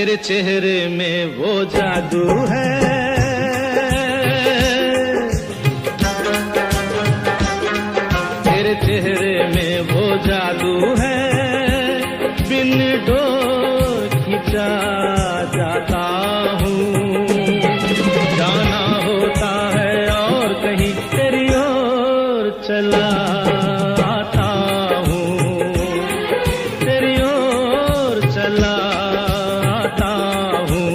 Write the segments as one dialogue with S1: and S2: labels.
S1: तेरे चेहरे में वो जादू है, तेरे चेहरे में वो जादू है, बिन डोर खिंचा जाता हूँ। जाना होता है और कहीं तेरी ओर चला आता हूँ, तेरी ओर चला आता हूँ।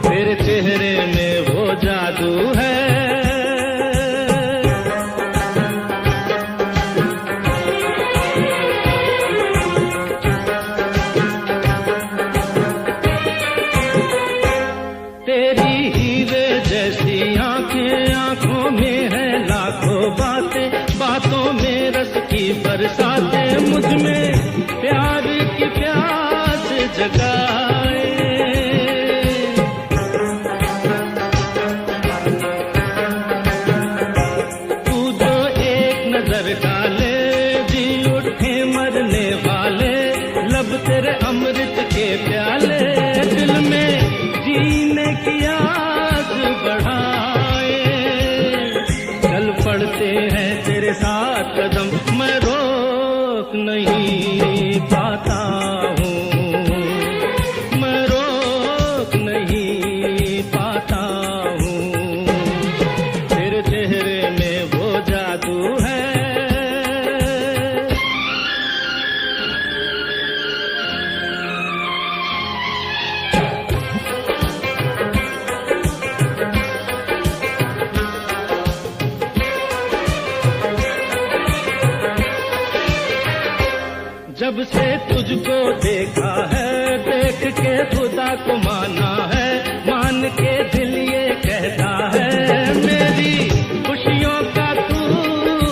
S1: तेरे चेहरे में वो जादू है। तेरी हीरे जैसी आंखें, आंखों में है लाखों बातें, बातों में रस की बरसातें, मुझ में प्यार की प्यास जगाए। तू जो एक नजर डाले जी उठे मरने वाले, लब तेरे अमृत के प्याले, दिल में जीने की आस बढ़ाए। चल पड़ते हैं तेरे साथ कदम, मैं रोक नहीं पाता हूँ, मैं रोक नहीं पाता हूँ। तेरे चेहरे में वो जादू है। जब से तुझको देखा है, देख के खुदा को माना है, मान के दिल ये कहता है, मेरी खुशियों का तू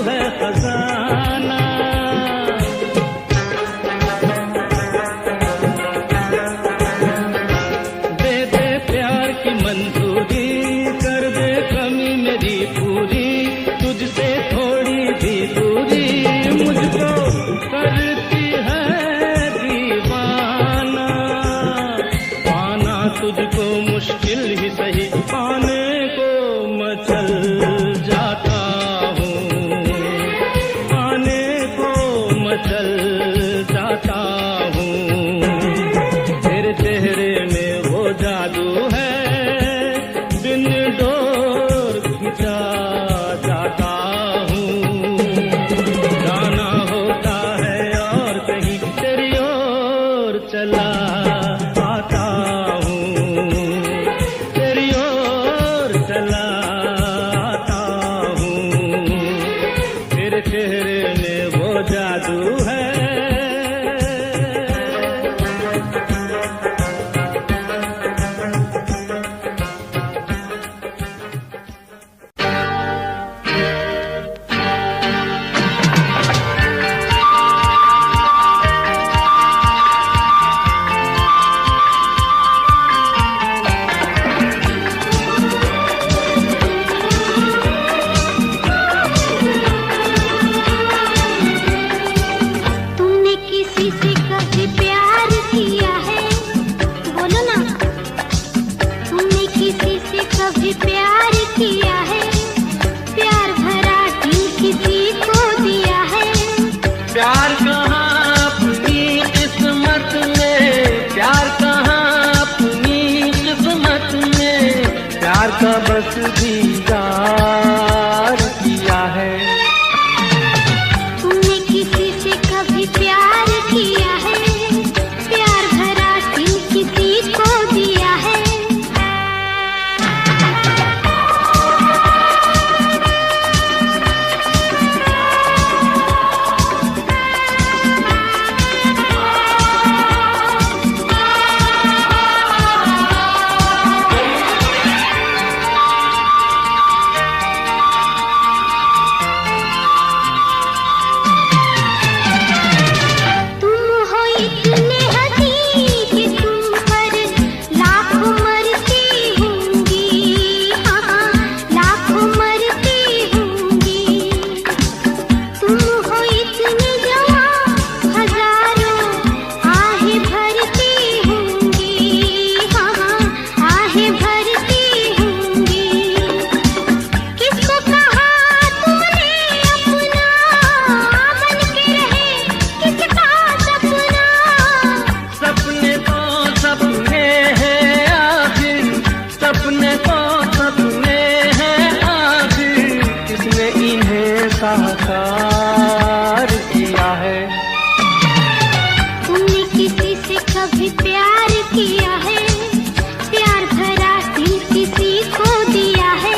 S1: है खजाना। दे दे प्यार की मंजूरी, कर दे कमी मेरी पूरी, तुझसे थोड़ी भी दूरी मुझको करती है दीवाना। पाना तुझको मुश्किल ही सही,
S2: कभी प्यार किया है, प्यार भरा दिल किसी को दिया है।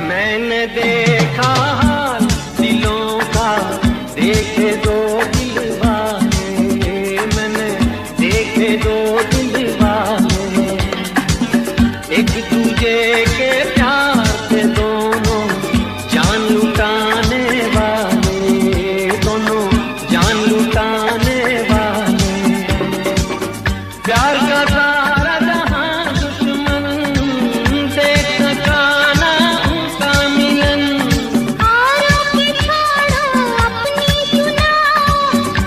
S1: मैंने देखा हाल दिलों का, देखे दो दिल वाले, मैंने देखे दो दिल वाले, एक दूजे के प्यार से दोनों जान लुटाने वाले, दोनों जान लुटाने वाले। प्यार का सारा जहां दुश्मन देख सका ना उनका मिलन।
S2: औरों की छोड़ो अपनी सुनाओ,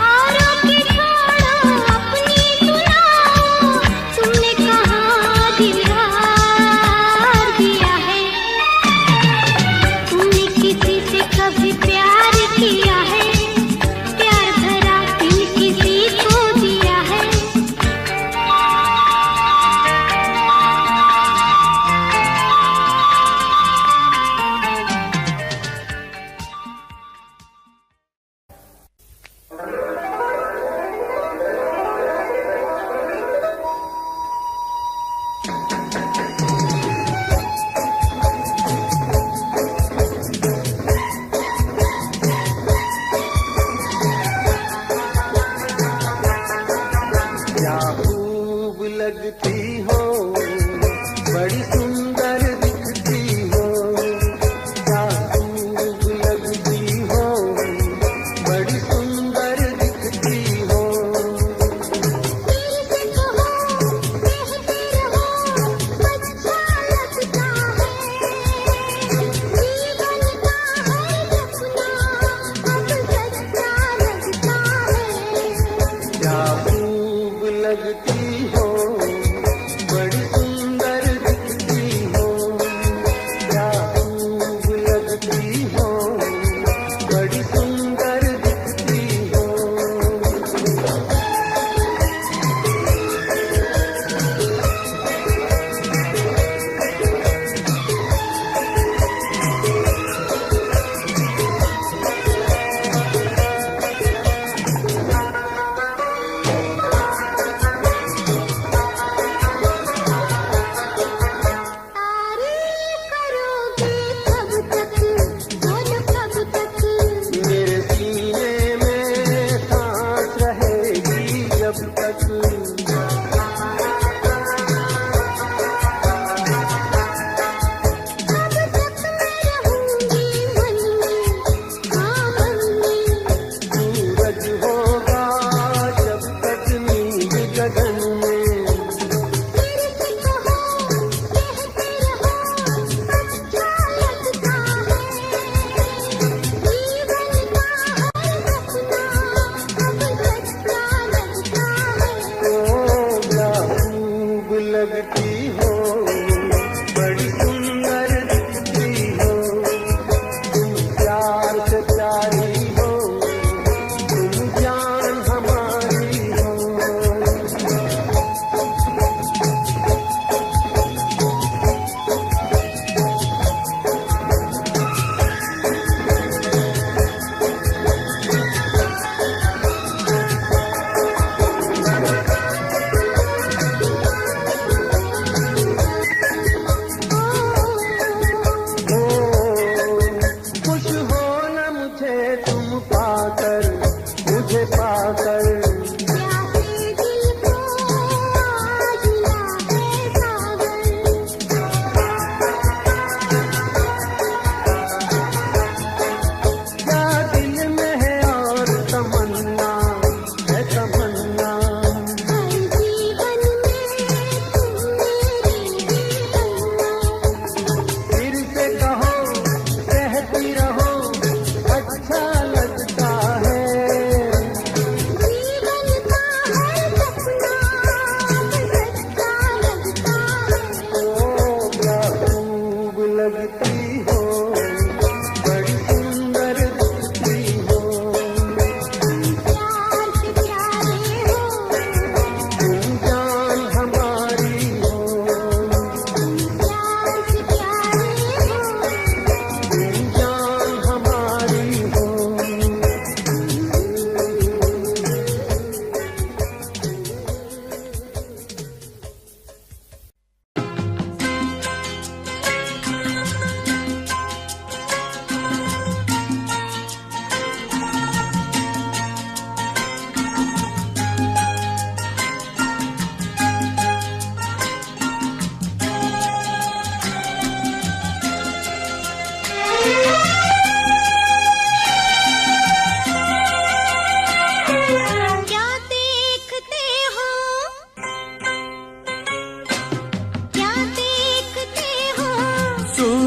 S2: औरों की छोड़ो अपनी सुनाओ, तुमने कहाँ दिल हार दिया है।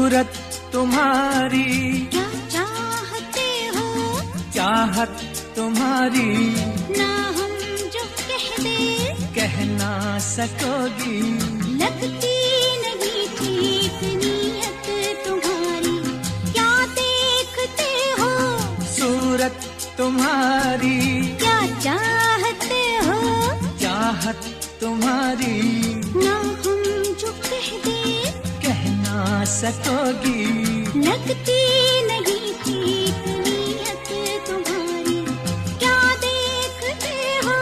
S3: सूरत तुम्हारी
S2: क्या चाहते हो,
S3: चाहत तुम्हारी
S2: ना हम जो कह दे
S3: कह ना सकोगी।
S2: लगती नहीं ठीक नीयत तुम्हारी, क्या देखते हो,
S3: सूरत तुम्हारी
S2: क्या चाहते हो,
S3: चाहत तुम्हारी
S2: ना हम जो कह दे
S3: कह ना सकोगी।
S2: लगती नहीं ठीक नीयत तुम्हारी, क्या देखते हो,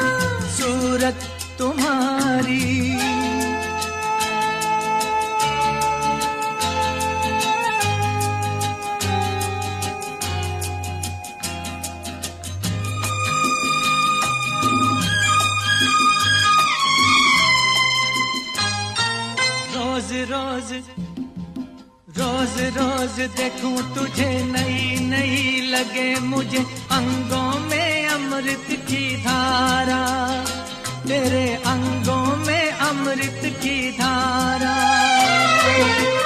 S3: सूरत तुम्हारी रोज रोज रोज देखूं तुझे नई नई लगे मुझे अंगों में अमृत की धारा, तेरे अंगों में अमृत की धारा।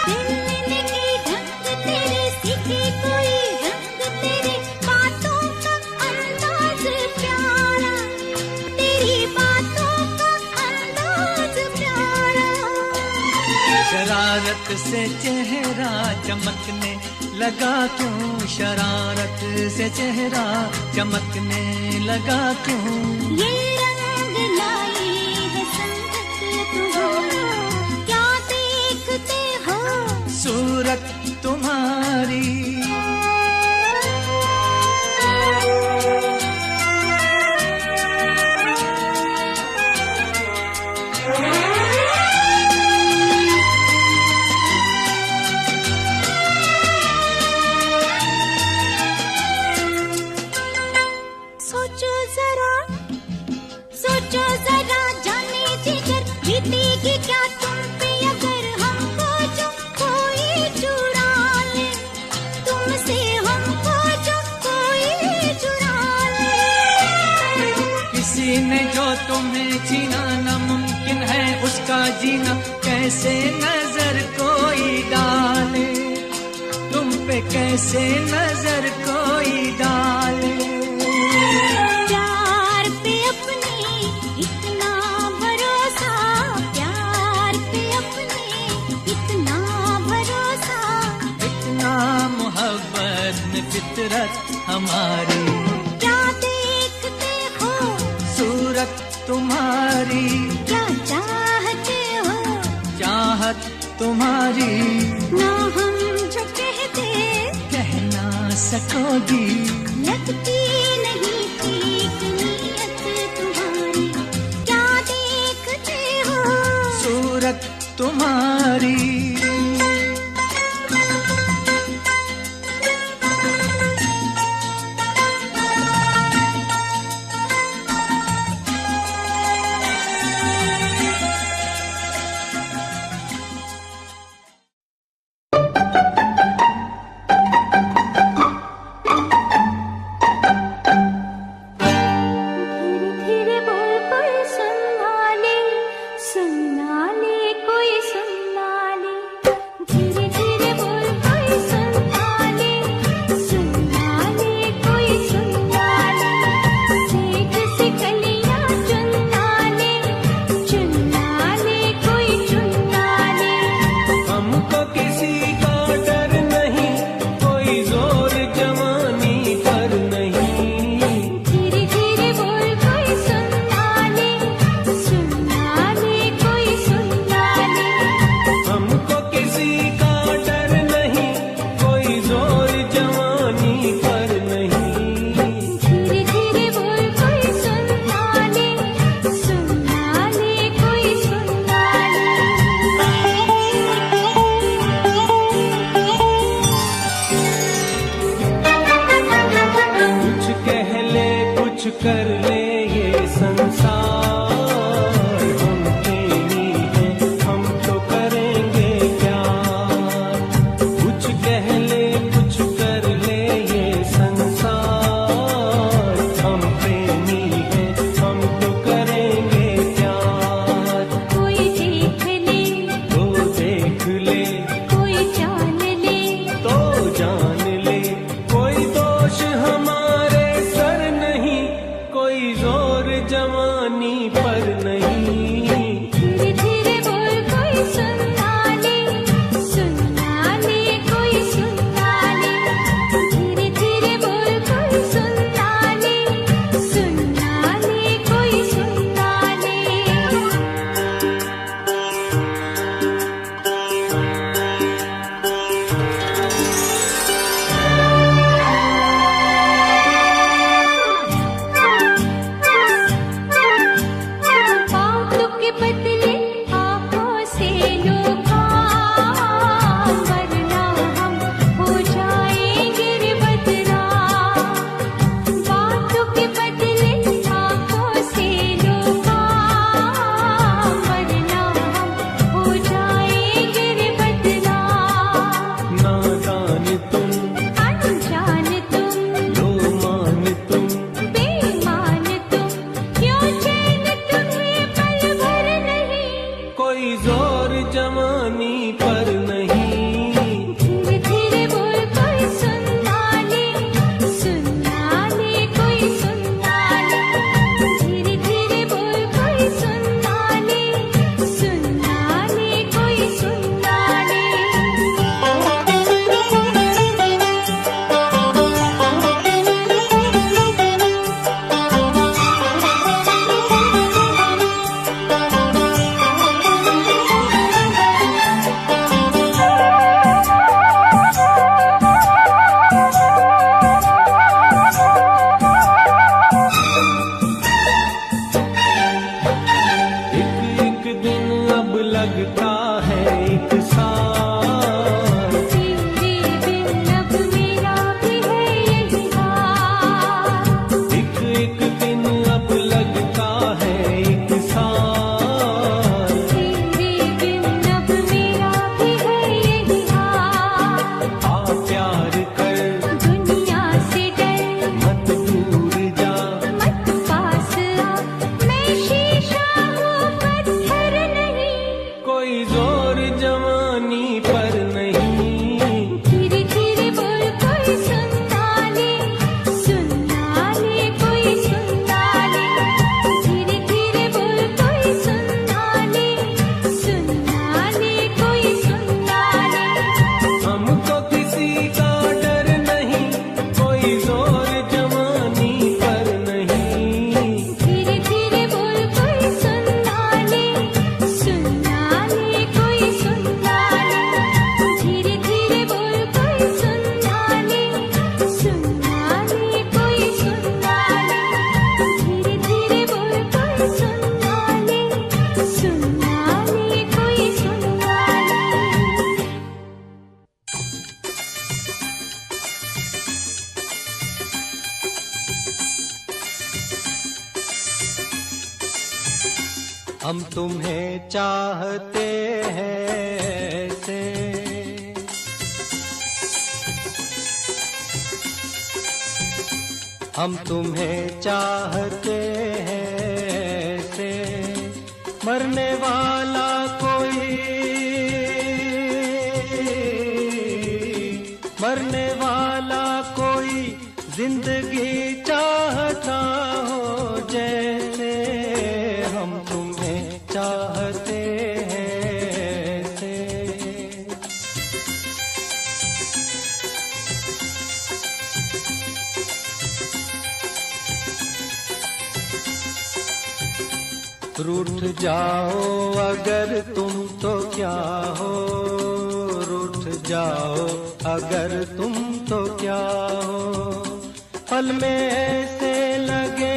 S2: दिल की ढंग तेरे सीखे कोई रंग, तेरे बातों का अंदाज प्यारा, तेरी बातों का अंदाज प्यारा।
S3: शरारत से चेहरा चमकने लगा क्यों, शरारत से चेहरा चमकने लगा क्यों।
S2: ये रंग लाई है संगत तुम्हारी, क्या देखते हो,
S3: सूरत तुम्हारी
S2: सोचो जरा जाने जिगर, बीतेगी क्या तुम पे अगर हमको जो कोई चुरा ले, तुमसे हमको जो कोई चुरा ले।
S3: किसी ने जो तुम्हें छीना नामुमकिन है उसका जीना, कैसे नजर कोई डाले, तुम पे कैसे नजर कोई डाले।
S2: प्यार पे अपने इतना भरोसा, प्यार पे अपने इतना भरोसा,
S3: इतना मोहब्बत में फितरत हमारी।
S2: क्या देखते हो,
S3: सूरत तुम्हारी
S2: क्या चाहते हो,
S3: चाहत तुम्हारी
S2: ना हम जो कहते
S3: कह ना सकोगी।
S2: लगती नहीं ठीक नीयत तुम्हारी, क्या देखते हो,
S3: सूरत तुम्हारी
S2: धीरे धीरे बोल कोई सुनना ले कोई सुन
S3: हम तुम्हें चाहते हैं ऐसे, हम तुम्हें चाहते हैं ऐसे, मरने वाला कोई, मरने वाला कोई जिंदगी चाहता हो जैसे, हम तुम्हें चाहते हैं ऐसे। रूठ जाओ अगर तुम तो क्या हो, रूठ जाओ अगर तुम तो क्या हो, पल में ऐसे लगे,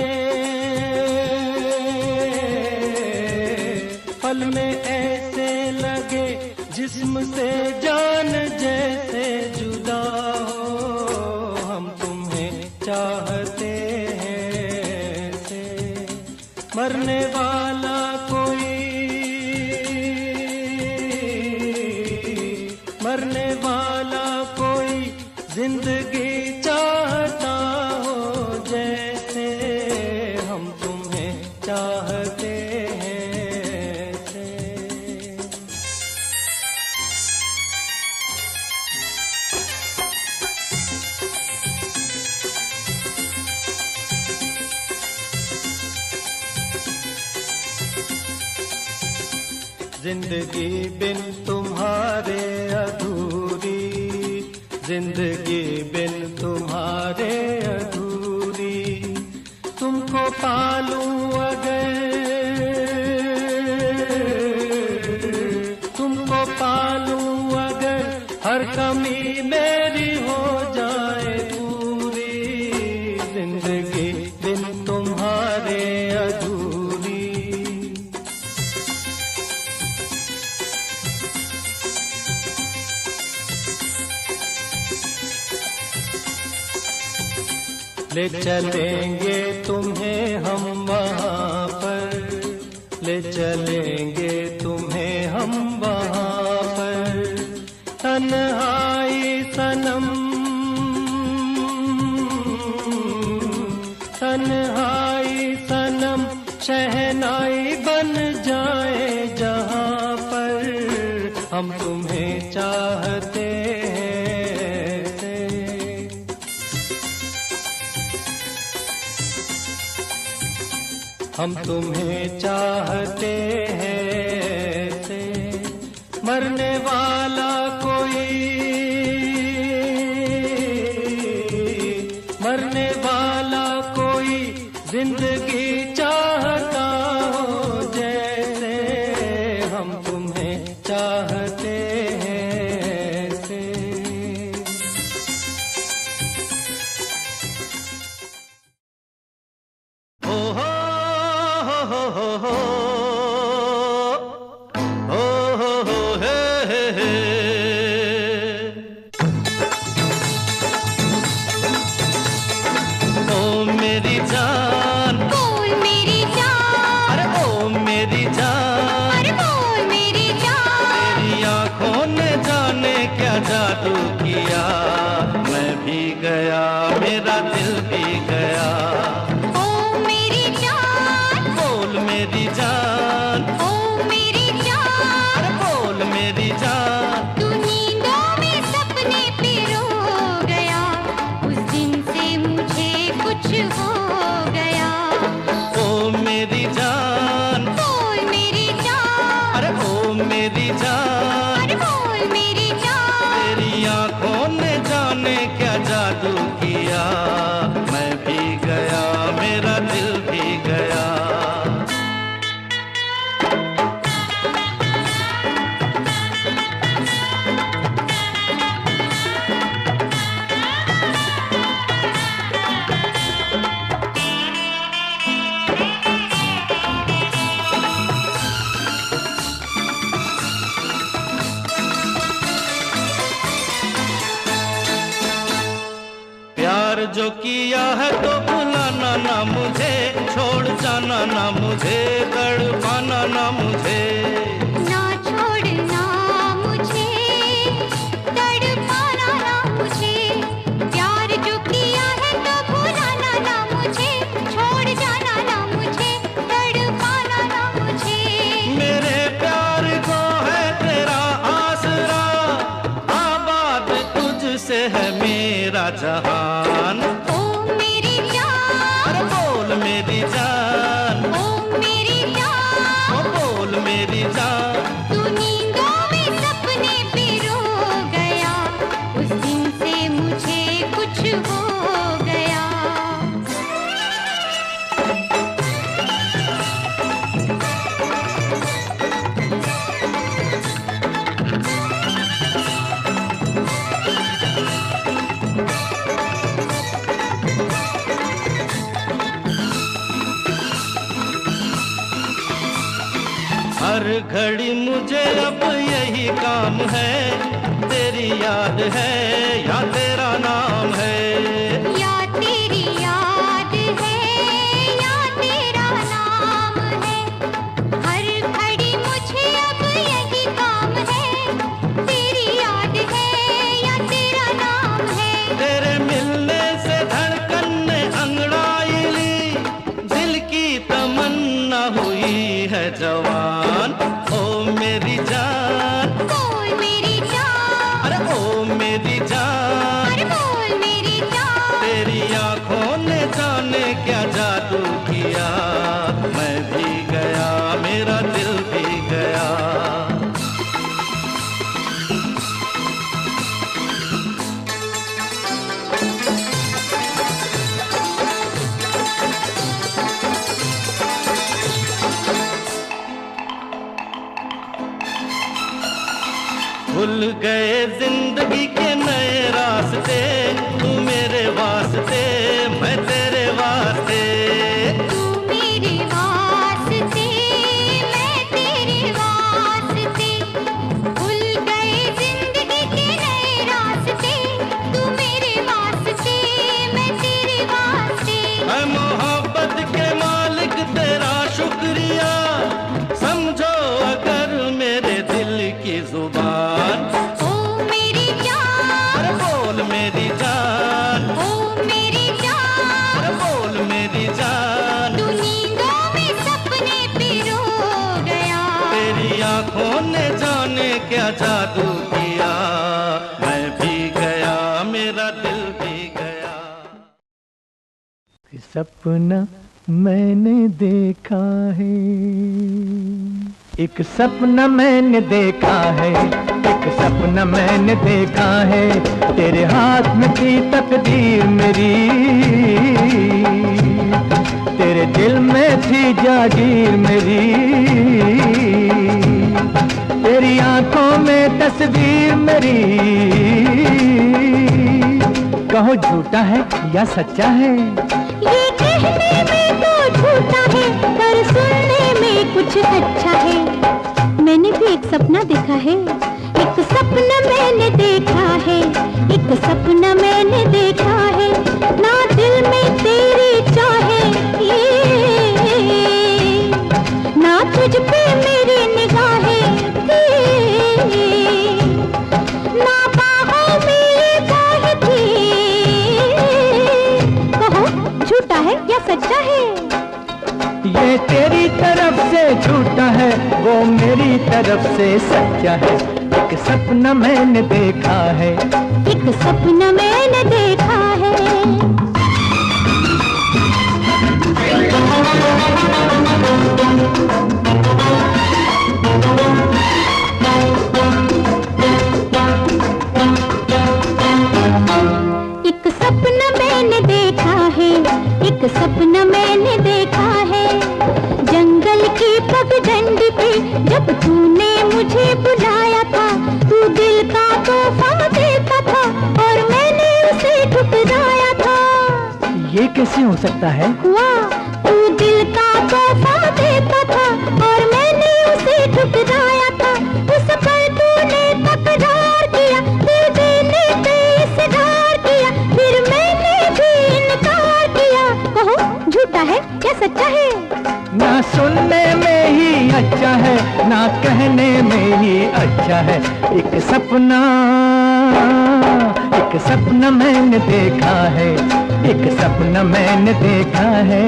S3: पल में ऐसे लगे जिस्म से जान जैसे जुदा हो, हम तुम्हें चाहते हैं ऐसे, मरने वाला कोई, मरने वाला कोई जिंदगी चाहता हो जैसे, हम तुम्हें चाहते हैं ऐसे। जिंदगी बिन तुम्हारे अधूरी, जिंदगी बिन तुम्हारे अधूरी, तुमको पालूं अगर, तुमको पालूं अगर, हर कमी मेरी हो जाए पूरी, जिंदगी बिन तुम्हारे अधूरी। ले चलेंगे तुम्हें हम वहाँ पर, ले चलेंगे तुम्हें हम वहाँ पर, तन्हाई सनम, तन्हाई सनम शहनाई बन जाए जहाँ पर, हम तुम्हें चाहते हैं ऐसे। हम तुम्हें चाहते हैं ऐसे, मरने वाला कोई, मरने वाला कोई जिंदगी चाहता हो जैसे, हम तुम्हें चाहते हैं ऐसे। हो हो मेरी जान,
S2: बोल मेरी जान,
S3: अरे ओ मेरी जान,
S2: अरे बोल मेरी जान,
S3: तेरी आंखों ने जाने क्या जादू किया, मैं भी गया मेरा दिल भी गया।
S2: ओ मेरी जान,
S3: बोल मेरी जान,
S2: ओ मेरी जान,
S3: अरे बोल मेरी जान,
S2: तू नींदों में सपने पे रो गया, उस दिन से मुझे कुछ हो गया।
S3: ओ मेरी जान,
S2: बोल मेरी जान,
S3: अरे ओ मेरी जान,
S2: अरे बोल मेरी जान,
S3: तेरी आंखों ने जाने क्या जादू किया, प्यार जो किया है तो भुलाना ना मुझे, छोड़ जाना ना मुझे, तड़पाना ना मुझे।
S2: ना छोड़ना मुझे, तड़पाना ना मुझे, प्यार जो किया है तो भुलाना ना मुझे, छोड़ जाना ना मुझे, तड़पाना ना मुझे।
S3: मेरे प्यार को है तेरा आसरा, आबाद तुझसे है मेरा जहान।
S2: ओ मेरी जान,
S3: अरे बोल मेरी जान,
S2: ओ मेरी जान,
S3: ओ बोल मेरी जान।
S2: तू नींदों में सपने पिरो गया, उस दिन से मुझे कुछ हो गया।
S3: हर घड़ी मुझे अब यही काम है, तेरी याद है या तेरा नाम है।
S2: या तेरी याद है या तेरा नाम है, हर घड़ी मुझे अब यही काम है, तेरी याद है या तेरा नाम है।
S3: तेरे मिलने से धड़कन ने अंगड़ाई ली, दिल की तमन्ना हुई है जवान। ओ मेरी जान,
S2: बोल मेरी जान,
S3: अरे ओ मेरी जान।
S2: अरे बोल मेरी जान,
S3: तेरी आंखों ने जाने क्या जादू किया, मैं भी गया मेरा दिल भी गया। भूल गए जिंदगी के नए रास्ते, तू मेरे वास्ते मैं तेरे वास्ते।
S2: तू मेरे वास्ते मैं तेरे वास्ते, भूल गए जिंदगी के नए रास्ते, तू मेरे वास्ते मैं तेरे वास्ते।
S3: मैं मोहब्बत के मालिक तेरा शुक्रिया, समझो अगर मेरे दिल की जुबान।
S2: ओ मेरी जान,
S3: अरे बोल मेरी जान,
S2: ओ मेरी जान,
S3: अरे बोल मेरी जान।
S2: तू नींदों में सपने पिरो गया,
S3: तेरी आंखों ने जाने क्या जादू किया, मैं भी गया मेरा दिल भी गया।
S1: सपना मैंने देखा है, एक सपना मैंने देखा है, एक सपना मैंने देखा है, तेरे हाथ में थी तकदीर मेरी, तेरे दिल में थी जागीर मेरी, तेरी आंखों में तस्वीर मेरी। कहो झूठा है या सच्चा है,
S2: ये कहने में तो झूठा है पर सुनने में कुछ अच्छा है। मैंने भी एक सपना देखा है, एक सपना मैंने देखा है, एक सपना मैंने देखा है, ना दिल में तेरी चाहे ना तुझ पे मेरी निगाहें ना बाहों में ये चाहे थी। कहो झूठा है या सच्चा है,
S1: ये तेरी तरफ से झूठा है, वो मेरी तरफ से सच्चा है। एक सपना मैंने देखा है,
S2: एक सपना मैंने देखा है। एक सपना मैंने देखा है, एक सपना मैंने देखा है, जंगल की पगडंडी पे जब तूने मुझे बुलाया था, तू दिल का तोहफा देता था और मैंने उसे ठुकराया था।
S1: ये कैसे हो सकता है,
S2: हुआ तू दिल का तोहफा देता था और मैंने उसे ठुकराया था, उस पर तूने तकरार किया, दिल देने पे इसरार किया, फिर मैंने भी
S4: सच्चा है। एक सपना मैंने देखा है, एक सपना मैंने देखा है।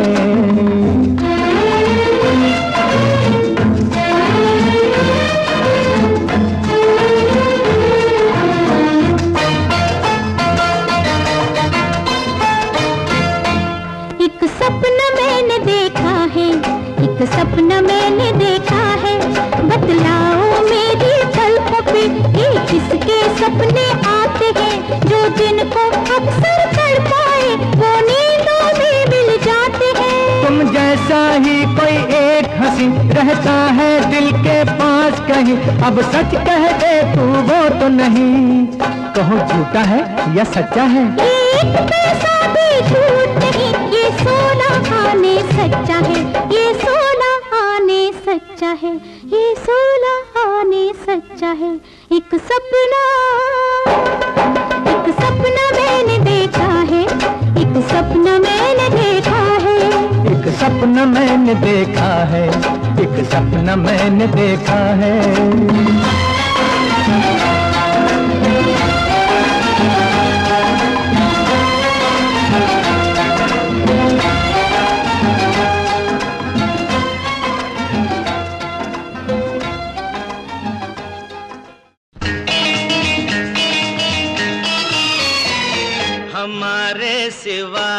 S2: एक सपना मैंने देखा है, एक सपना मैंने देखा है। बतलाओ मेरी पलकों पे कि किसके सपने आते हैं, जो दिन को अक्सर तड़पाए वो नींदों में मिल जाते हैं।
S4: तुम जैसा ही कोई एक हंसी रहता है दिल के पास कहीं, अब सच कह दे तू वो तो नहीं, कहो झूठा है या सच्चा है।
S2: एक पैसा भी झूठ नहीं, ये सोना आने सच्चा है, ये सोना आने सच्चा है, ये सोना आने सच्चा है। एक सपना मैंने देखा है, एक सपना मैंने देखा है।
S4: एक सपना मैंने देखा है, एक सपना मैंने देखा है।
S3: हमारे सिवा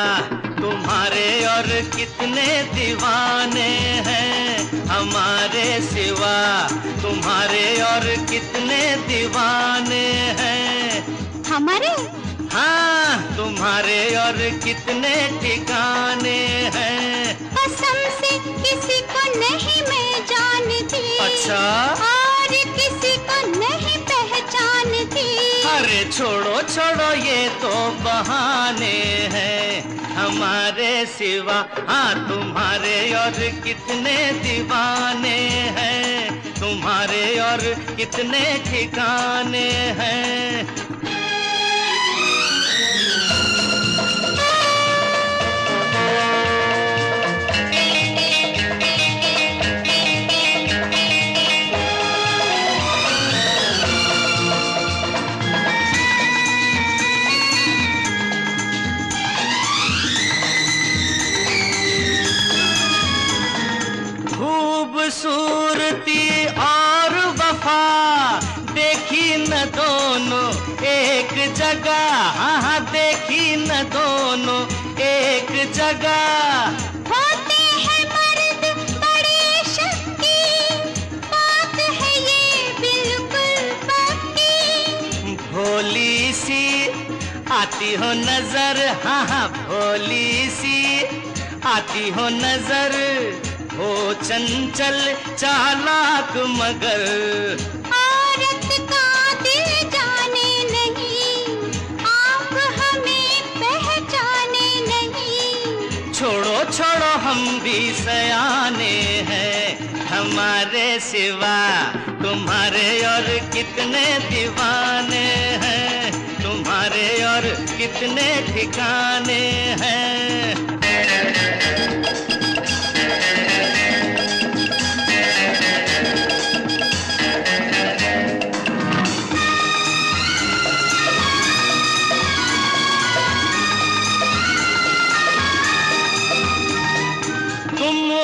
S3: तुम्हारे और कितने दीवाने हैं, हमारे सिवा तुम्हारे और कितने दीवाने हैं।
S2: हमारे?
S3: हाँ, तुम्हारे और कितने ठिकाने हैं।
S2: कसम से किसी को नहीं मैं जानती।
S3: अच्छा?
S2: और किसी को नहीं पहचानती।
S3: अरे छोड़ो छोड़ो ये तो बहाने हैं, हमारे सिवा हाँ तुम्हारे और कितने दीवाने हैं, तुम्हारे और कितने ठिकाने हैं। खूबसूरती और वफा देखी न दोनों एक जगह, हाँ देखी न दोनों एक जगह।
S2: होते हैं मर्द बड़े शक्की, बात है ये बिल्कुल पक्की।
S3: भोली सी आती हो नजर, हाँ हाँ भोली सी आती हो नजर, हो चंचल चालाक मगर।
S2: औरत का दिल जाने नहीं, आप हमें पहचाने नहीं।
S3: छोड़ो छोड़ो हम भी सयाने हैं, हमारे सिवा तुम्हारे और कितने दीवाने हैं, तुम्हारे और कितने ठिकाने हैं।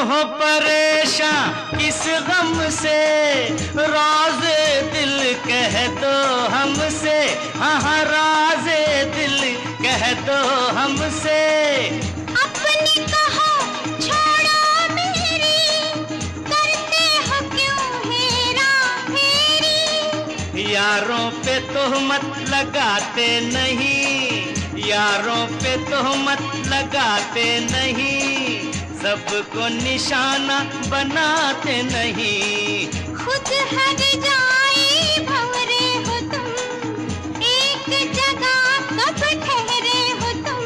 S3: हो परेशान किस गम से, राज़े दिल कह दो हमसे, हाँ राज़े दिल कह दो हमसे।
S2: अपनी कहो छोड़ो मेरी, करते हो क्यों हेरा फेरी।
S3: यारों पे तोहमत लगाते नहीं, यारों पे तोहमत लगाते नहीं, सबको निशाना बनाते नहीं।
S2: खुद हर जाए भंवरे हो तुम, एक जगह कब ठहरे हो तुम।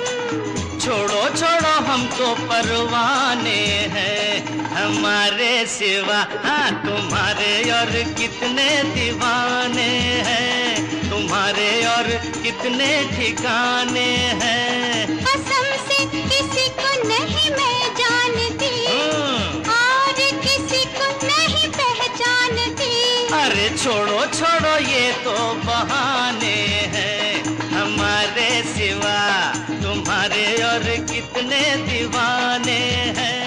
S3: छोड़ो छोड़ो हम तो परवाने हैं, हमारे सिवा हाँ तुम्हारे और कितने दीवाने हैं, तुम्हारे और कितने ठिकाने हैं।
S2: कसम से किसी को नहीं मैं जानती, और किसी को नहीं पहचानती।
S3: अरे छोड़ो छोड़ो तो बहाने हैं हमारे सिवा, तुम्हारे और कितने दीवाने हैं।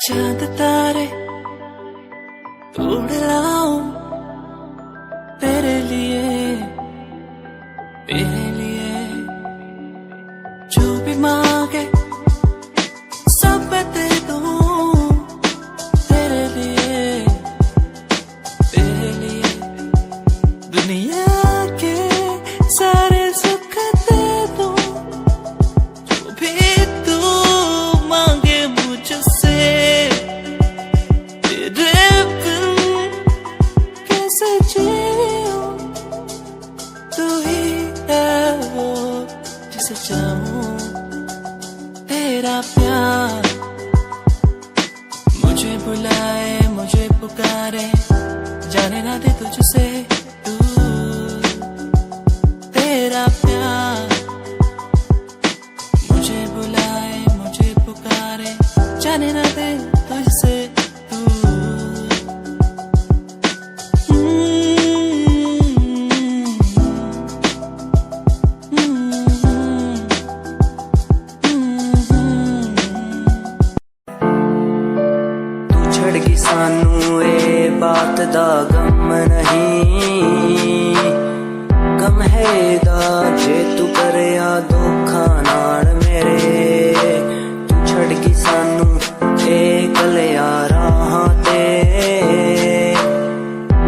S5: चांद तारे उड़ लाऊं तेरे लिए जो भी मांगे सब मैं दे दूं तेरे लिए दुनिया के सारे सुख दे दूं जो भी तू मांगे मुझसे तेरे बिन कैसे जीऊं तू ही है वो जिसे चाहूं तेरा प्यार मुझे बुलाए मुझे पुकारे जाने ना दे तुझसे दूर तेरा प्यार मुझे बुलाए मुझे पुकारे जाने ना दे तुझसे
S6: सानू ए बात दा गम नहीं गम है दा जे तू करिया धोखा नाल मेरे तू छड़ गई सानू ए कलिया राह ते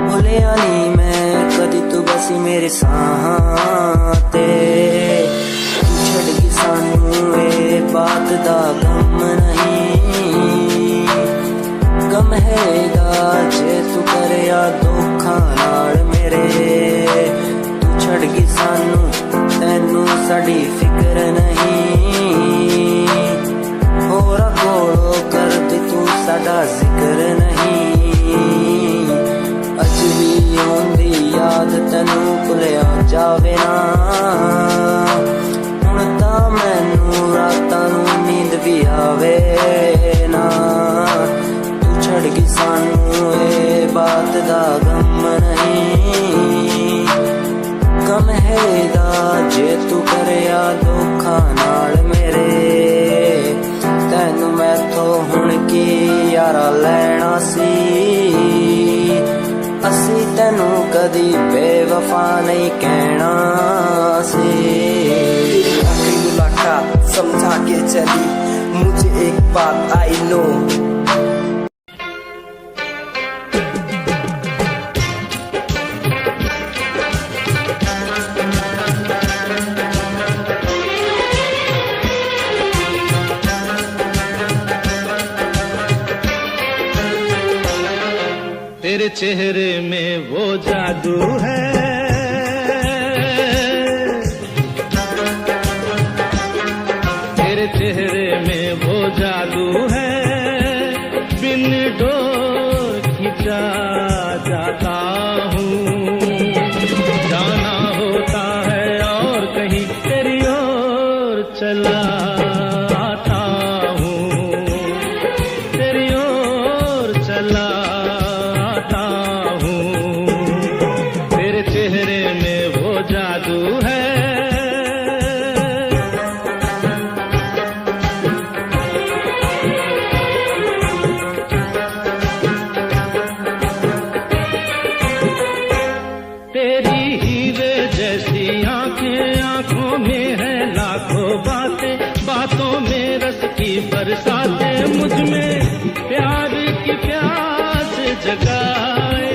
S6: भुलिया नी मैं कदी तू बसी मेरे साहां ते तू छड़ गई सानू ए बात दा गम नहीं गम हैगा जे तू करिया धोखा नाल मेरे तू छड़ गई सानू तैनू साडी फिक्र नहीं होरा कोलो करदी तू साडा जिक्र नहीं अज भी आउंदी याद तैनू भुलिया जावे ना हुण तां मैनू रातां नू नींद भी आवे ना छड़ गई सानू ए बात दा गम नहीं गम हैगा जे तू करिया धोखा नाल मेरे तैनू मैथों हुण की यारा लैना सी असी तैनू कदी बेवफा नहीं कहना सी
S7: आखिरी मुलाकात समझा के चली मुझे एक बात आई नो
S1: तेरे चेहरे में वो जादू है तेरे चेहरे में वो जादू है बिन डोर खिंचा जाता हूँ जाना होता है और कहीं तेरी ओर चला आता हूँ तेरी ओर चला चेहरे में वो जादू है तेरी हीरे जैसी आंखें आंखों में है लाखों बातें बातों में रस की बरसातें मुझ में प्यार की प्यास जगाए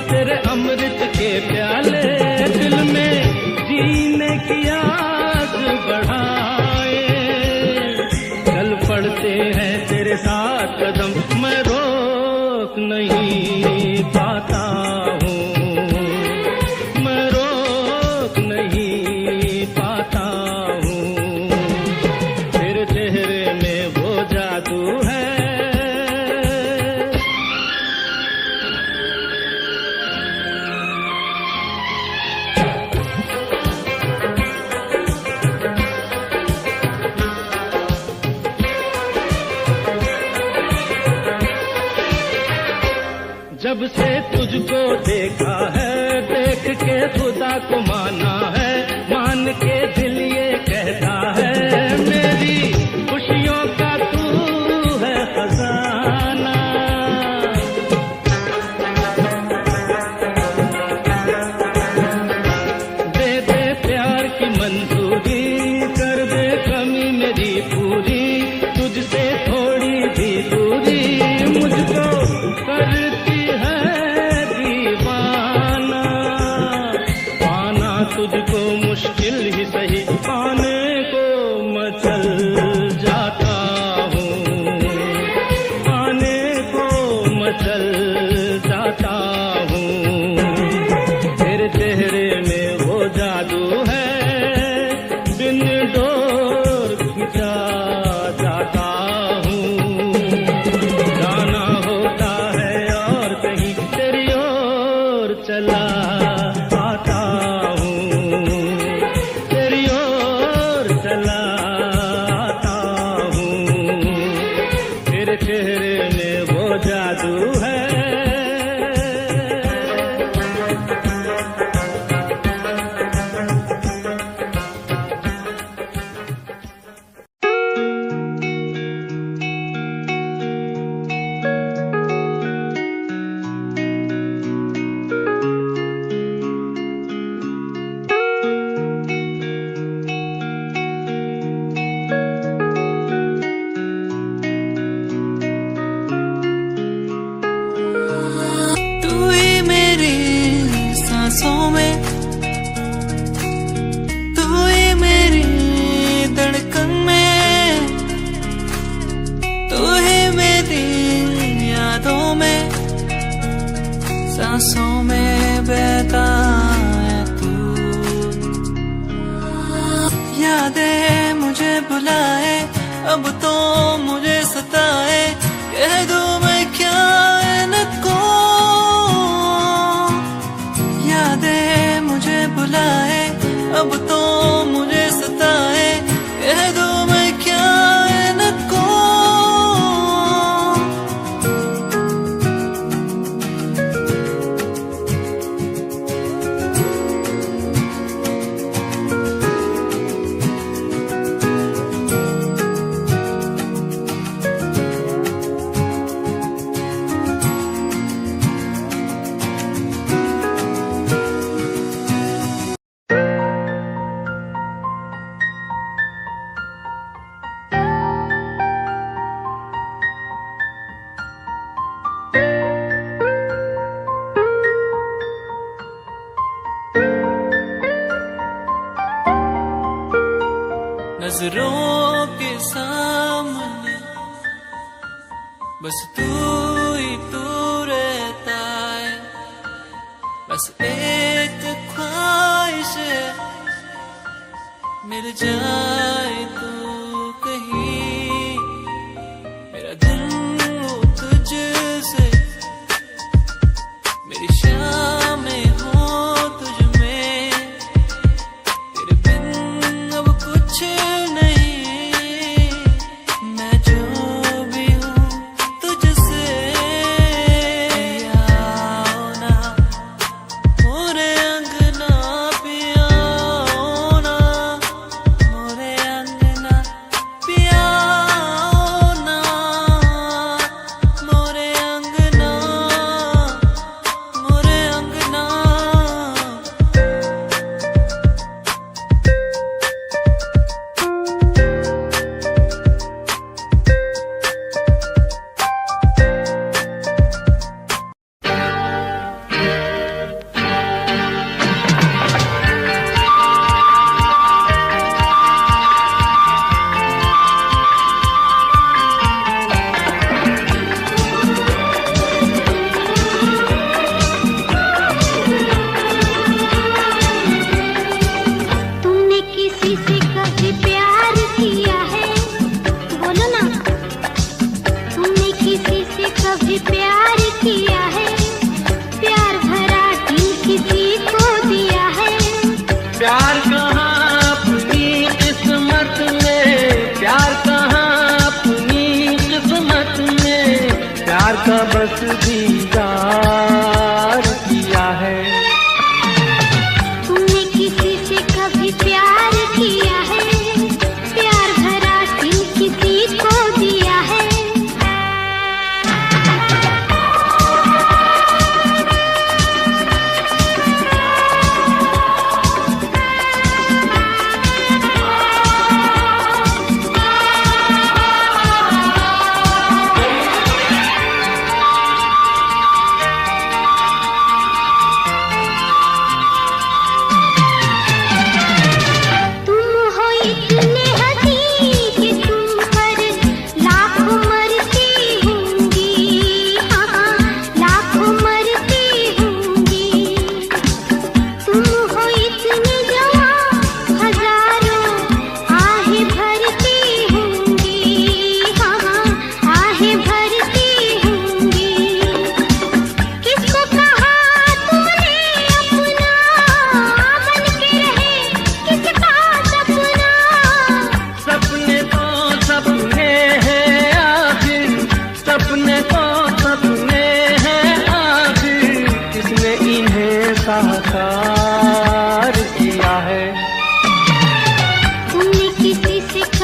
S1: तेरे अमृत के प्याले दिल में जीने की आस बढ़ाए चल पड़ते हैं तेरे साथ कदम मैं रोक नहीं पाता हूँ मैं रोक नहीं पाता हूँ तेरे चेहरे में वो जादू है जब से तुझको देखा है, देख के खुदा को माना है, मान के दिल ये कहता है, मेरी खुशियों का तू है खजाना। दे दे प्यार की मंजूरी, कर दे कमी मेरी पूरी, तुझसे थोड़ी भी दूरी मुझको करती है दीवाना। पाना तुझको मुश्किल ही सही, पाने को मचल जाता हूँ, पाने को मचल जाता हूँ। तेरे चेहरे में वो जादू है, बिन डोर खिंचा जाता हूँ। जाना होता है और कहीं तेरी ओर चला आता हूँ, तेरी ओर चला आता हूँ। तेरे चेहरे में वो जादू है।
S5: तू ही मेरी सांसों में, तू ही मेरी धड़कन में, तू ही मेरी यादों में, सांसों में बहता है तू। यादें मुझे बुलाए, अब तो मुझे सताए, कह दूं मैं क्या इनको। यादें मुझे बुलाए, अब तो मुझे सताए, कह दूं मैं क्या इनको। नजरों के सामने बस तू ही तू रहता है, बस एक ख्वाहिश है मिल जाए तू कहीं। मेरा दिल हो तुझसे, मेरी शामें हो तुझ में, तेरे बिन अब कुछ नहीं। मैं जो भी हूँ तुझसे, आओ ना मोरे अंगना पिया, ना मोरे अंगना।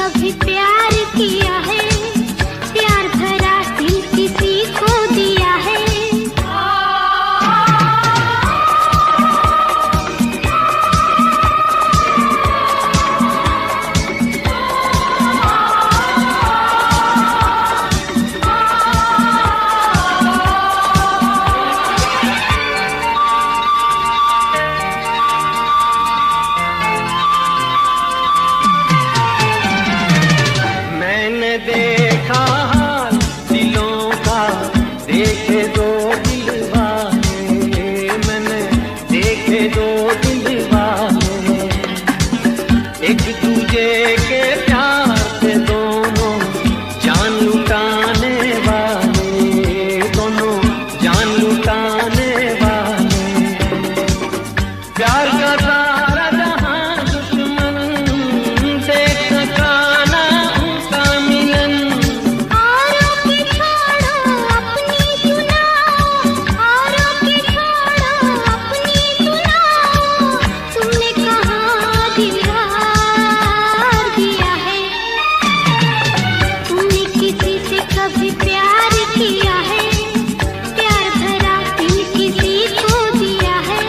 S2: कभी प्यार किया है, प्यार भरा दिल किसी को दिया है।
S3: मैंने देखा हाल दिलों का, देखे दो दिल वाले, मैंने देखे दो दिल वाले, एक दूजे के प्यार से दोनों जान लुटाने वाले, दोनों जान लुटाने वाले। प्यार का सारा जहां दुश्मन देख सका ना उनका मिलन।
S2: औरों की छोड़ो अपनी सुनाओ, औरों की छोड़ो अपनी सुनाओ, तुमने कहाँ दीवार दिया है, तुमने किसी से कभी प्यार किया है, प्यार भरा दिल किसी को दिया है।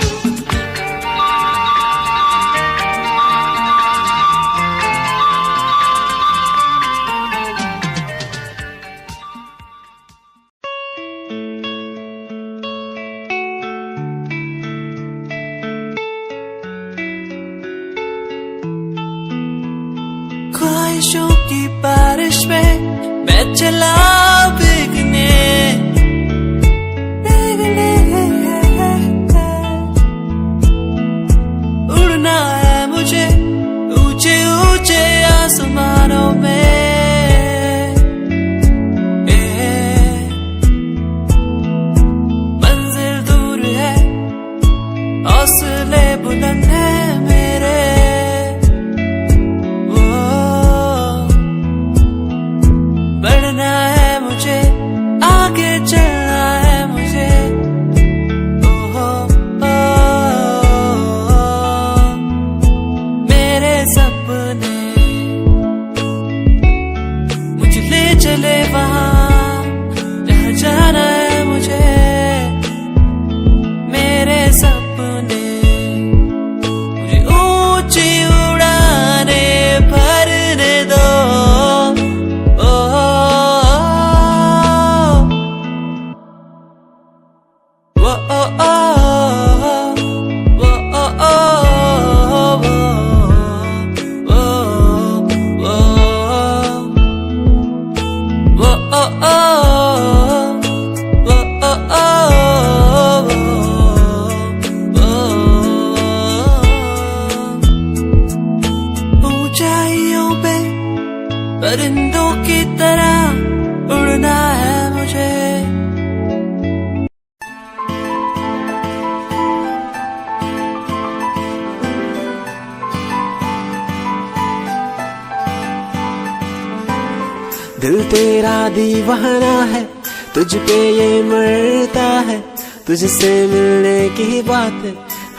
S5: ख्वाहिशों की बारिश में मैं चला भीगने, उड़ना है मुझे ऊंचे ऊंचे आसमानों में। मंजिल दूर है, हौसले बुलंद है मेरे। बढ़ना है मुझे, आगे चलना है मुझे। ओहो मेरे सपने मुझे ले चले वहाँ जहाँ जाना है मुझे। मेरे सपने मुझे ऊंची उड़ाने भरने दो। ऊंचाइयों पे परिंदों की तरह उड़ना है मुझे।
S6: दिल तेरा दीवाना है, तुझ पे ये मरता है, तुझसे मिलने की बात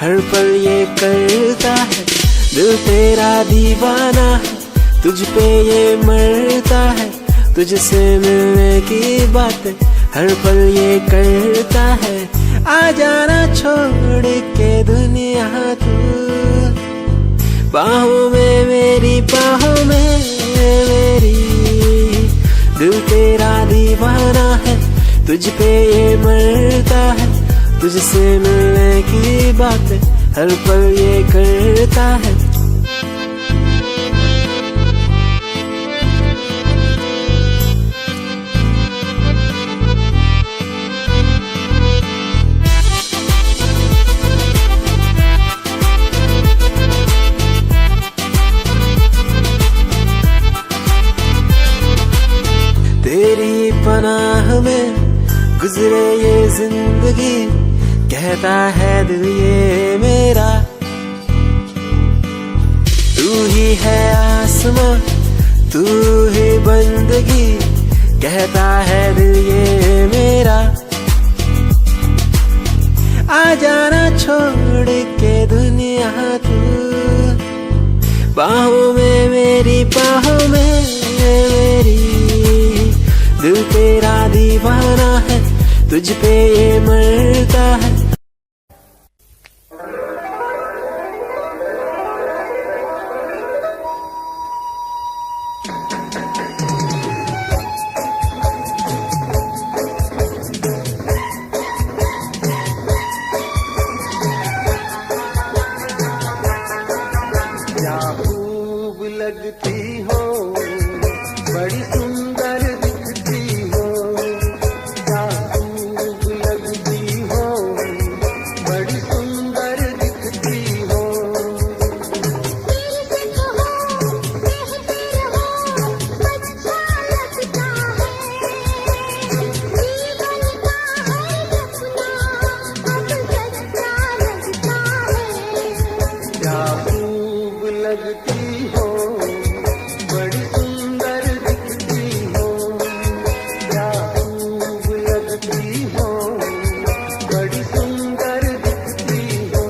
S6: हर पल ये करता है। दिल तेरा दीवाना है, तुझ पे ये मरता है, तुझसे मिलने की बात हर पल ये करता है। आ जाना छोड़ के दुनिया तू, बाहों में मेरी बाहों में मेरी। दिल तेरा दीवाना है, तुझ पे ये मरता है, तुझसे मिलने की बात हर पल ये करता है। तेरी पनाह में गुजरे ये जिंदगी, कहता है दिल ये मेरा। तू ही है आसमां, तू ही बंदगी, कहता है दिल ये मेरा। आ जाना छोड़ के दुनिया तू, बाहों में मेरी बाहों में मेरी, दिल तेरा दीवाना है, तुझ पे ये मरता है।
S3: क्या खूब लगती हो, बड़ी सुंदर दिखती हो, क्या खूब लगती हो, बड़ी सुंदर दिखती हो। क्या खूब लगती हो, बड़ी सुंदर दिखती हो, क्या खूब लगती हो, बड़ी सुंदर दिखती हो।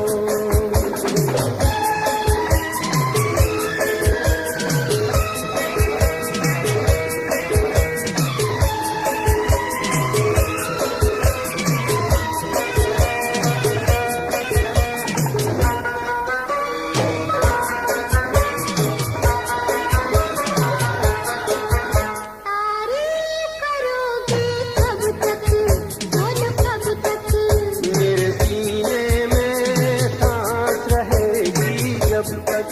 S3: मेरे सीने में सांस रहेगी जब तक,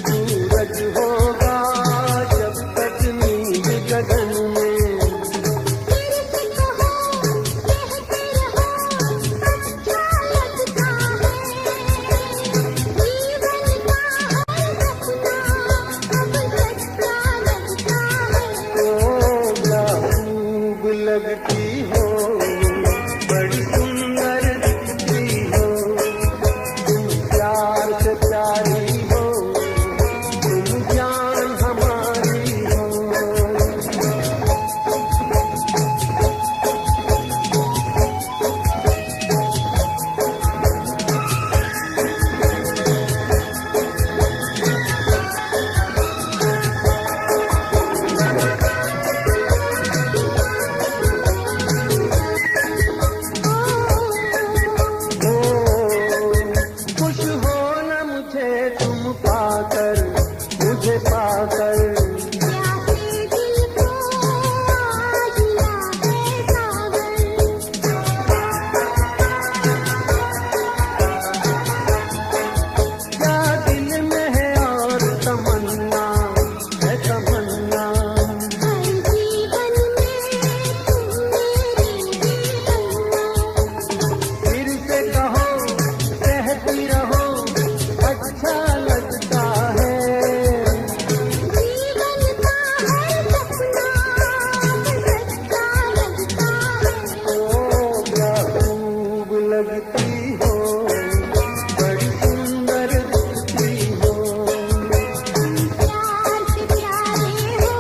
S3: सूरज होगा जब तक नींद गगन में। ओ क्या खूब लगती हो, बड़ी सुंदर दिखती हो, तुम प्यार से प्यारी हो, तुम जान हमारी हो। खुश हो न मुझे तुम पाकर, मुझे पाकर, क्या दिल में है और तमन्ना है तमन्ना। फिर से कहो, कहती रहो, अच्छा लगता है। ओ क्या खूब लगती हो, बड़ी सुंदर दिखती हो, तुम जान हमारी हो,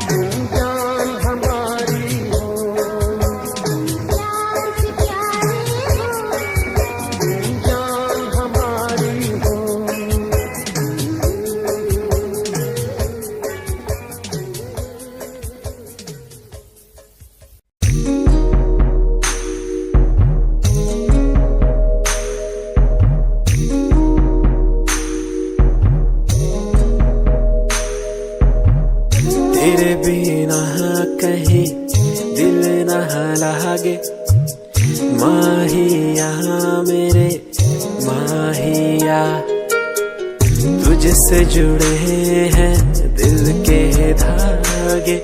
S3: तुम जान हमारी हो।
S6: तेरे बिना कहीं दिल न लागे, माहिया मेरे माहिया, तुझसे जुड़े हैं दिल के धागे,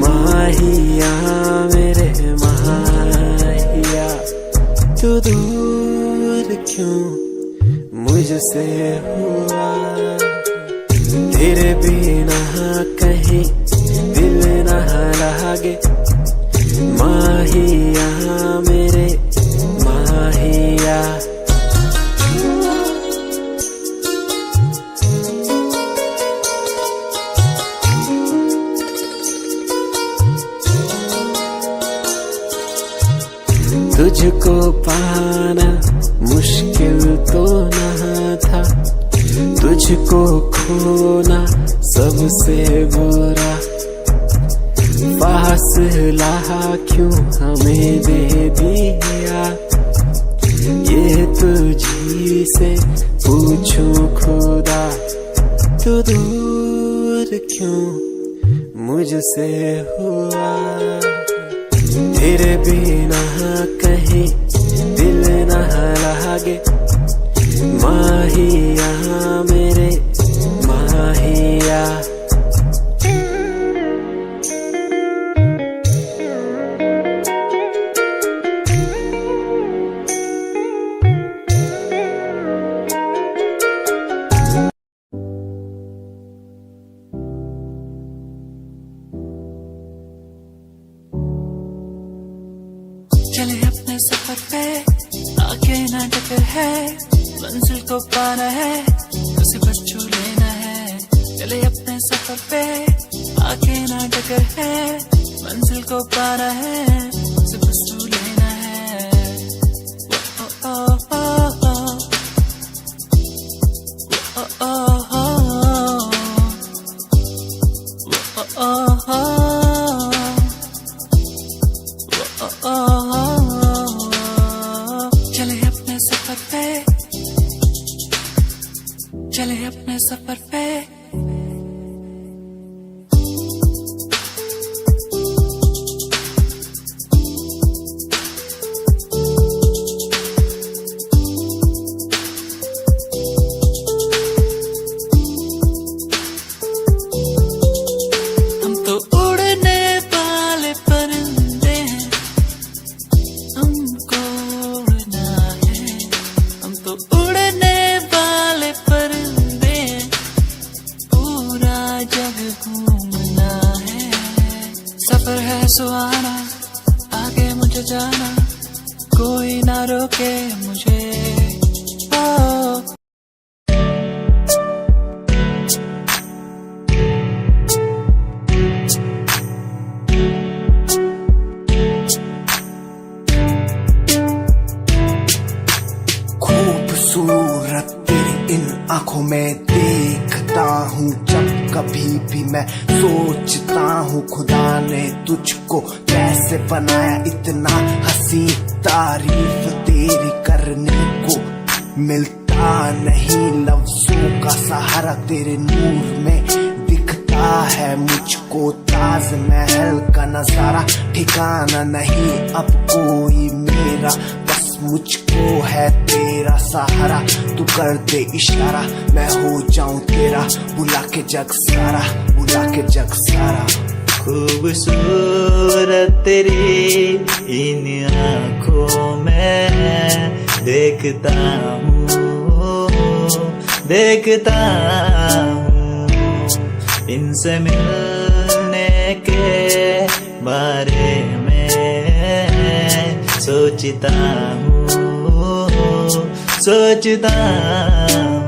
S6: माहिया मेरे माहिया। तू दूर क्यों मुझसे हुआ, तेरे बिना कहीं दिल न लागे, माहिया मेरे माहिया।
S8: तुझको पाना मुश्किल तो न था, तुझको खोना सबसे बुरा। फासला क्यों हमें दे दिया, ये तुझी से पूछूं खुदा। तू दूर क्यों मुझसे हुआ, तेरे बिना कहीं दिल न लागे। माहिया मेरे माहिया,
S5: चले अपने सफर पे आगे ना टकर है, मंजिल को पाना है उसे बस छू लेना है। चले अपने सफर पे आगे ना टकर है, मंजिल को पाना है उसे बस छू लेना है। ओ ओ ओ ओ ओ ओ ओ ओ ओ चले अपने सफर पे। हम तो उड़ने वाले परिंदे हैं, हमको उड़ना है। हम तो उड़ने वाले परिंदे हैं, पूरा जग घूमना है। सफर है सुहाना, आगे मुझे जाना, कोई ना रोके मुझे। ओ
S9: खूबसूरत तेरी इन आंखों में देखता हूँ, जब कभी भी मैं सोचता हूँ खुदा ने तुझको कैसे बनाया इतना हंसी। तारीफ तेरी करने को मिलता नहीं, लफ्जों का सहारा तेरे नूर में दिखता है मुझको। ताजमहल का नजारा ठिकाना नहीं अब कोई मेरा, बस मुझको है तेरा सहारा। तू कर दे इशारा, मैं हो जाऊं तेरा, बुला के जग सारा, बुला के जग सारा।
S10: खूबसूरत तेरी इन आँखों में देखता हूँ, देखता हूँ। इनसे मिलने के बारे में सोचता हूँ, सोचता हूँ।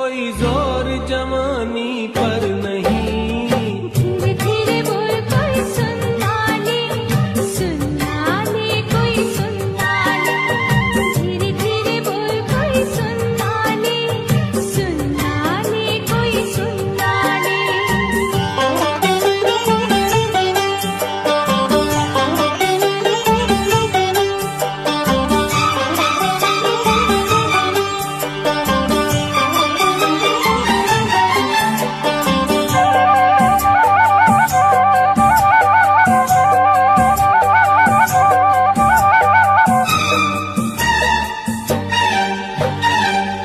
S8: कोई जोर जवानी पर नहीं।
S2: धीरे धीरे बोल कोई सुनना ले कोई सुनना ले। धीरे धीरे बोल कोई सुनना ले कोई सुनना ले।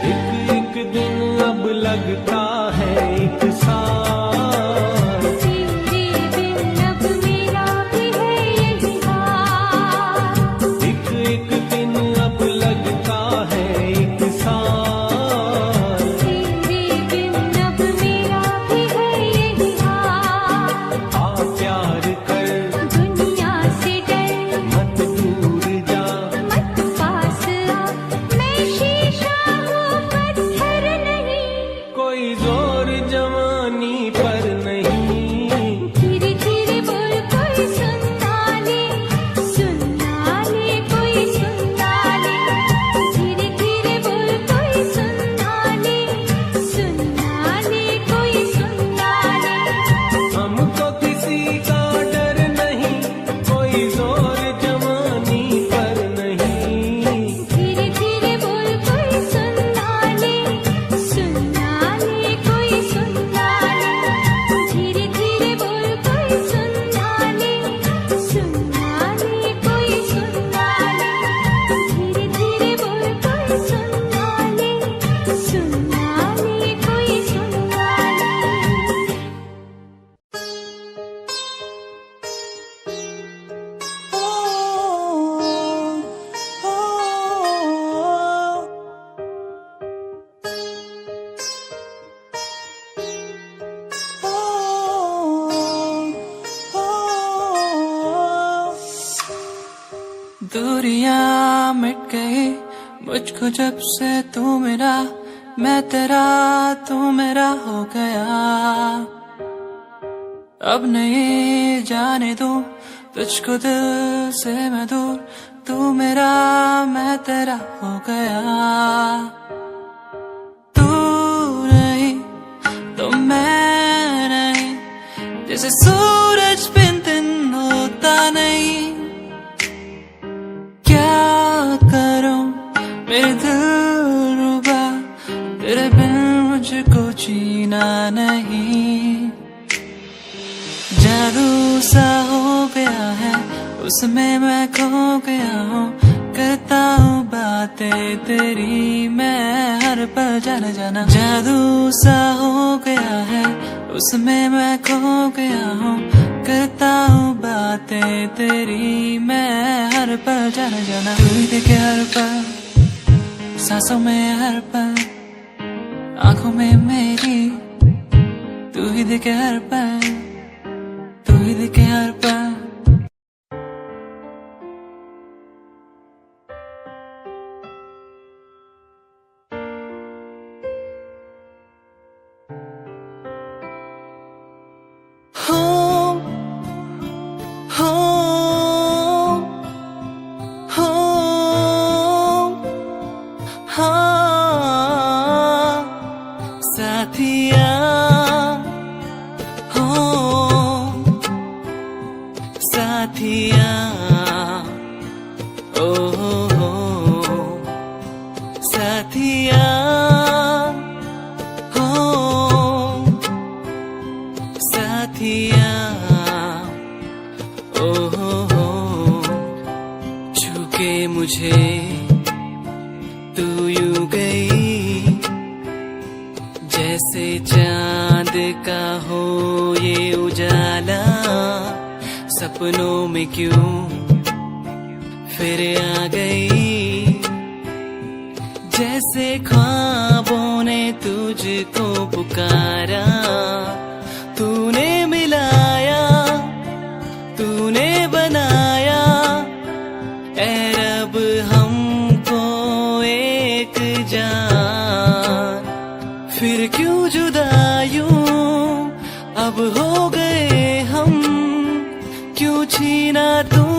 S8: एक एक दिन अब लगता है एक साल।
S2: तेरे बिन अब मेरा भी है यही हाल।
S8: एक एक दिन अब लगता है एक साल।
S2: तेरे बिन अब मेरा भी है यही हाल।
S8: आ प्यार कर
S2: दुनिया से डर
S8: मत दूर जा।
S2: मत पास आ, मैं शीशा हूँ पत्थर नहीं।
S8: कोई जोर जवानी पर नहीं।
S2: धीरे धीरे बोल कोई सुनना ले कोई सुनना ले। धीरे धीरे बोल कोई सुनना ले कोई सुनना ले।
S8: हमको किसी का डर नहीं, कोई जोर जवानी पर नहीं।
S2: धीरे धीरे बोल कोई सुनना ले कोई सुनना ले। धीरे धीरे बोल कोई सुनना ले कोई सुनना ले। धीरे धीरे बोल कोई सुनना ले कोई सुनना ले।
S5: दूरियां मिट गई मुझको जब से तू मेरा, मैं तेरा तू मेरा हो गया। अब नहीं जाने दूं तुझको दिल से मैं दूर, तू मेरा मैं तेरा हो गया। तू नहीं तो मैं नहीं, जैसे सूरज बिन दिन होता नहीं। क्या करूं मेरे दिल रुबा, तेरे बिन मुझको जीना नहीं। जादू सा हो गया है उसमें मैं खो गया हूँ, करता हूँ बातें तेरी मैं हर पल जाना जाना। जादू सा हो गया है उसमें मैं खो गया हूँ, करता हूँ बातें तेरी मैं हर पल जाना जाना। तू ही देखे हर पल, सांसों में हर पल, आंखों में मेरी। तू ही देखे हर पल, तू ही देखे हर पल। साथिया हो साथिया ओ हो साथिया हो साथिया ओ हो छूके मुझे तू यूं गई, जैसे चांद का हो ये उजाला। सपनों में क्यों फिर आ गई, जैसे ख्वाबों ने तुझको पुकारा। तूने मिलाया, तूने बनाया, ऐ रब हमको एक जान। फिर अब हो गए हम, क्यों छीना तू